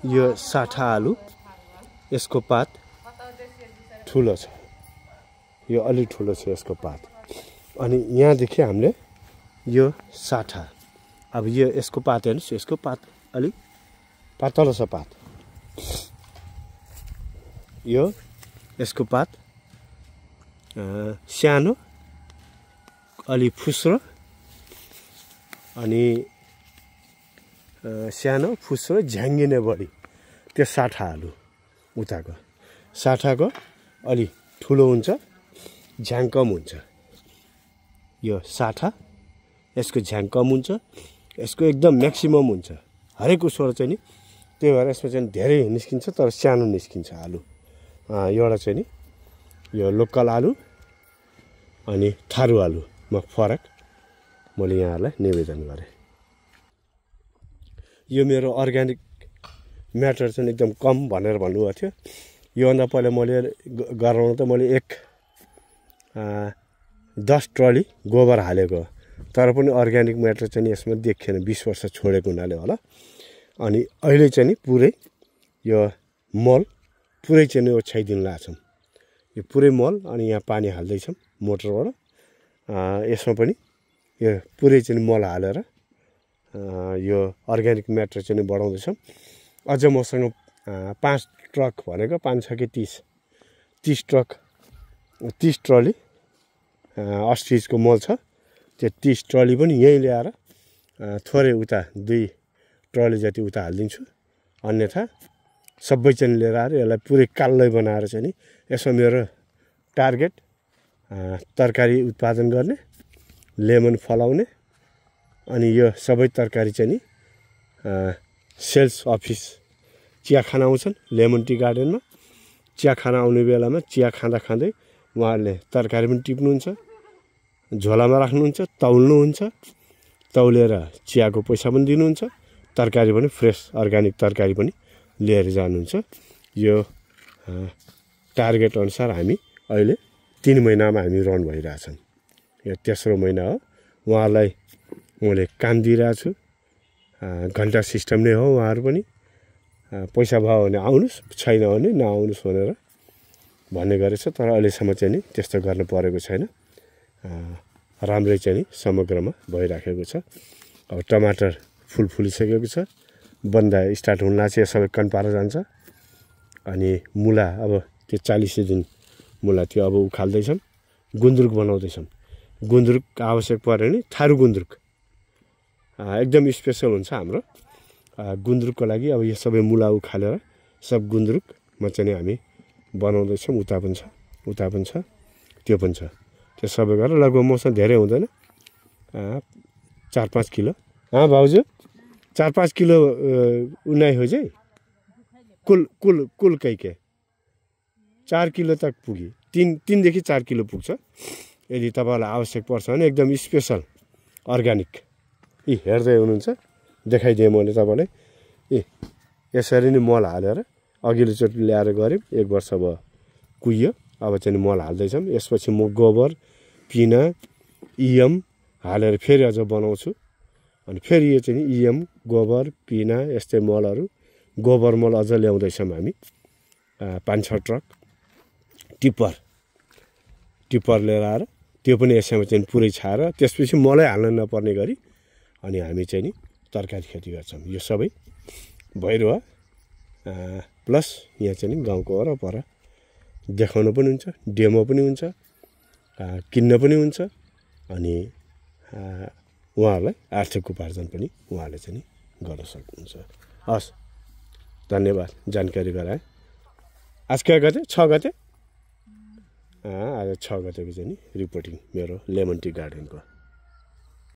यो साठा आलु, यसको पात ठुलो छ, यो अलि ठुलो छ यसको पात। अनि यहाँदेखि हामीले यो साठा, अब यो यसको पात हेर्नुहोस्, यसको पात अलि पातलो छ पात, यो यसको पात सानो अलि फुस्रो, अनि सानो फुस्रो झ्याङ्गिने बढी, त्यो साठा आलु। उताको साठाको अलि ठुलो हुन्छ, झ्याङ कम हुन्छ। यो साठा, यसको झ्याङ कम हुन्छ, यसको एकदम म्याक्सिमम हुन्छ हरेक उसबाट चाहिँ नि। त्यही भएर यसमा चाहिँ धेरै निस्किन्छ तर सानो निस्किन्छ आलु। एउटा चाहिँ नि यो लोकल आलु अनि थारू आलुमा फरक मैले यहाँहरूलाई निवेदन गरेँ। यो मेरो अर्ग्यानिक म्याटर चाहिँ एकदम कम भनेर भन्नुभएको थियो। योभन्दा पहिला मैले गराउनु त मैले 10 ट्रली गोबर हालेको, तर पनि अर्ग्यानिक म्याटर चाहिँ यसमा देखिएन, 20 वर्ष छोडेको हुनाले होला। अनि अहिले चाहिँ नि पुरै यो मल पुरै चाहिँ नि ओछ्याइदिनु लाग्छौँ, यो पुरै मल। अनि यहाँ पानी हाल्दैछौँ मोटरबाट, यसमा पनि यो पुरै चाहिँ मल हालेर यो अर्ग्यानिक म्याटर चाहिँ बढाउँदैछौँ। अझ मसँग 5 ट्रक भनेको 5 छ कि 30 ट्रक 30 ट्रली अस्ट्रिचको मल छ। त्यो 30 ट्रली पनि यहीँ ल्याएर थोरै उता 2 ट्रली जति उता हालिदिन्छु। अन्यथा सबै चाहिँ लिएर आएर यसलाई पुरै कालै बनाएर चाहिँ नि, यसमा मेरो टार्गेट तरकारी उत्पादन गर्ने, लेमन फलाउने, अनि यो सबै तरकारी चाहिँ नि सेल्स अफिस चिया खान आउँछन् लेमन टी गार्डनमा। चिया खान आउने बेलामा चिया खाँदा खाँदै उहाँहरूले तरकारी पनि टिप्नुहुन्छ, झोलामा राख्नुहुन्छ, तौल्नुहुन्छ, तौलेर चियाको पैसा पनि दिनुहुन्छ, तरकारी पनि फ्रेस अर्ग्यानिक तरकारी पनि लिएर जानुहुन्छ। यो टार्गेट अनुसार हामी अहिले 3 महिनामा हामी रन भइरहेछौँ। यो तेस्रो महिना हो। उहाँहरूलाई मैले काम दिइरहेको छु, घन्टा सिस्टम नै हो। उहाँहरू पनि पैसा भयो भने आउनुहोस्, छैन भने नआउनुहोस् भनेर भन्ने गरेछ। तर अहिलेसम्म चाहिँ नि त्यस्तो गर्न परेको छैन, राम्रै चाहिँ नि समग्रमा भइराखेको छ। अब टमाटर फुल फुलिसकेको छ, बन्दा स्टार्ट हुन लाग्छ, सबै कन्पाएर जान्छ। अनि मुला अब त्यो 40 दिन मुला त्यो अब उखाल्दैछौँ, गुन्द्रुक बनाउँदैछौँ। गुन्द्रुक आवश्यक पऱ्यो भने थारू गुन्द्रुक एकदम स्पेसल हुन्छ हाम्रो गुन्द्रुकको लागि। अब यो सबै मुला उखालेर सब गुन्द्रुकमा चाहिँ हामी बनाउँदैछौँ। उता पनि छ, उता पनि छ, त्यो पनि छ। त्यो सबै गरेर लगभग मसँग धेरै हुँदैन, 4-5 किलो। भाउजू 4-5 किलो उनाइ हो चाहिँ कुल कैके 4 किलो तक पुगी, 3 देखि 4 किलो पुग्छ। यदि तपाईँलाई आवश्यक पर्छ भने एकदम स्पेसल अर्ग्यानिक। हेर्दै हुनुहुन्छ, देखाइदिएँ मैले तपाईँलाई। यसरी नै मल हालेर अघिल्लोचोटि ल्याएर गऱ्यौँ, 1 वर्ष भयो कुहियो। अब चाहिँ मल हाल्दैछौँ। यसपछि म गोबर, पिना, इएम हालेर फेरि अझ बनाउँछु। अनि फेरि यो चाहिँ इएम, गोबर, पिना यस्तै मलहरू, गोबर मल अझ ल्याउँदैछौँ हामी 5-6 ट्रक टिप्पर लिएर आएर त्यो पनि यसैमा चाहिँ पुरै छाएर त्यसपछि मलै हाल्न नपर्ने गरी अनि हामी चाहिँ नि तरकारी खेती गर्छौँ। यो सबै भइरह प्लस यहाँ चाहिँ नि गाउँको वरपर देखाउनु पनि हुन्छ, डेमो पनि हुन्छ, किन्न पनि हुन्छ। अनि उहाँहरूलाई आर्थिक उपार्जन पनि उहाँहरूले चाहिँ नि गर्न सक्नुहुन्छ। हस्, धन्यवाद जानकारी गराएँ। आज के गते? 6 गते। आज 6 गतेको चाहिँ नि रिपोर्टिङ मेरो लेमन टी गार्डनको।